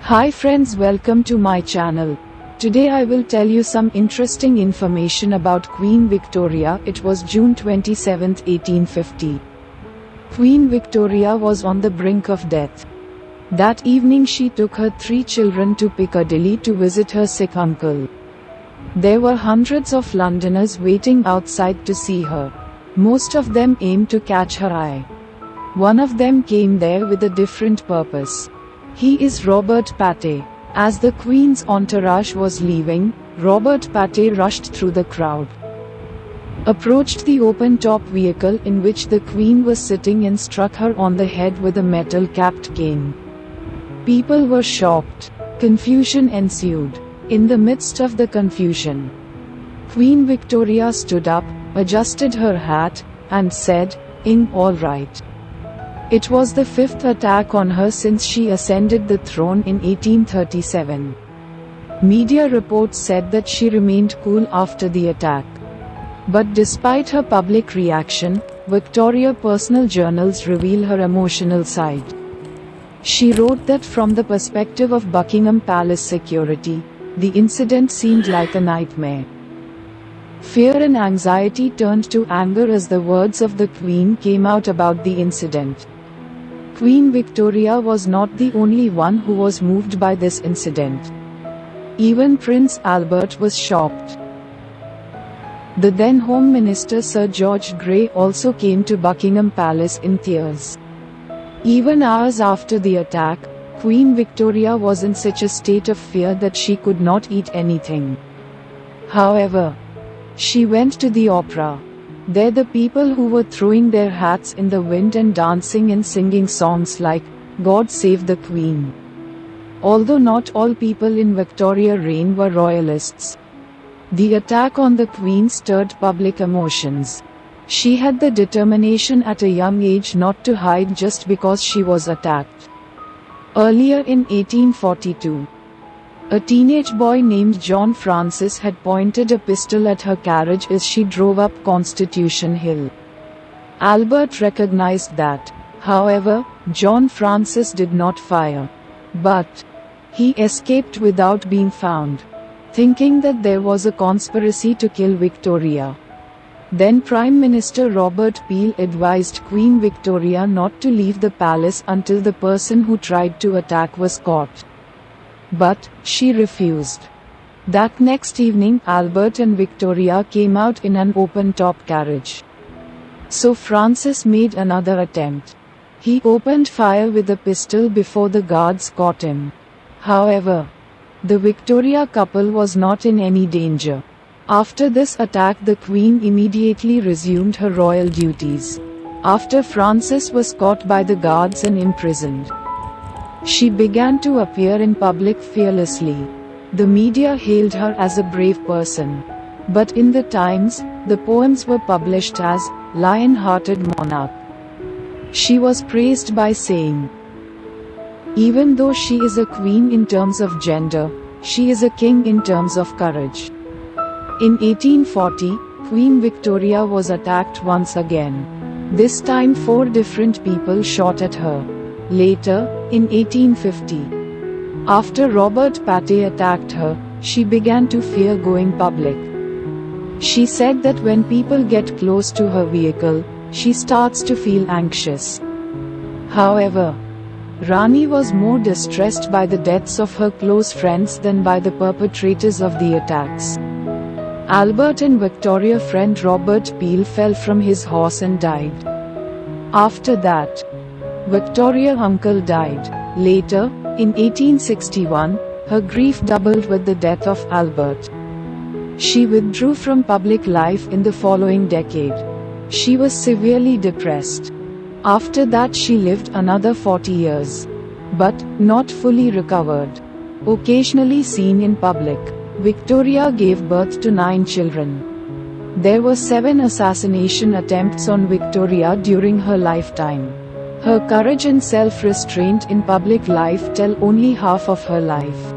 Hi friends, welcome to my channel. Today I will tell you some interesting information about Queen Victoria. It was June 27, 1850. Queen Victoria was on the brink of death. That evening she took her 3 children to Piccadilly to visit her sick uncle. There were hundreds of Londoners waiting outside to see her. Most of them aimed to catch her eye. One of them came there with a different purpose. He is Robert Patay. As the Queen's entourage was leaving, Robert Patay rushed through the crowd, approached the open-top vehicle in which the Queen was sitting and struck her on the head with a metal-capped cane. People were shocked. Confusion ensued. In the midst of the confusion, Queen Victoria stood up, adjusted her hat, and said, "All right." It was the 5th attack on her since she ascended the throne in 1837. Media reports said that she remained cool after the attack. But despite her public reaction, Victoria's personal journals reveal her emotional side. She wrote that from the perspective of Buckingham Palace security, the incident seemed like a nightmare. Fear and anxiety turned to anger as the words of the Queen came out about the incident. Queen Victoria was not the only one who was moved by this incident. Even Prince Albert was shocked. The then Home Minister Sir George Grey also came to Buckingham Palace in tears. Even hours after the attack, Queen Victoria was in such a state of fear that she could not eat anything. However, she went to the opera. There the people who were throwing their hats in the wind and dancing and singing songs like, "God Save the Queen." Although not all people in Victoria's reign were royalists, the attack on the Queen stirred public emotions. She had the determination at a young age not to hide just because she was attacked. Earlier in 1842, a teenage boy named John Francis had pointed a pistol at her carriage as she drove up Constitution Hill. Albert recognized that. However, John Francis did not fire. But he escaped without being found, thinking that there was a conspiracy to kill Victoria. Then Prime Minister Robert Peel advised Queen Victoria not to leave the palace until the person who tried to attack was caught. But she refused. That next evening Albert and Victoria came out in an open-top carriage. So Francis made another attempt. He opened fire with a pistol before the guards caught him. However, the Victoria couple was not in any danger. After this attack the Queen immediately resumed her royal duties. After Francis was caught by the guards and imprisoned, she began to appear in public fearlessly. The media hailed her as a brave person. But in the Times, the poems were published as "Lion-Hearted Monarch." She was praised by saying, "Even though she is a queen in terms of gender, she is a king in terms of courage." In 1840, Queen Victoria was attacked once again. This time 4 different people shot at her. Later, in 1850, after Robert Patay attacked her, she began to fear going public. She said that when people get close to her vehicle, she starts to feel anxious. However, Rani was more distressed by the deaths of her close friends than by the perpetrators of the attacks. Albert and Victoria's friend Robert Peel fell from his horse and died. After that, Victoria's uncle died. Later, in 1861, her grief doubled with the death of Albert. She withdrew from public life in the following decade. She was severely depressed. After that she lived another 40 years. But not fully recovered. Occasionally seen in public, Victoria gave birth to 9 children. There were 7 assassination attempts on Victoria during her lifetime. Her courage and self-restraint in public life tell only half of her life.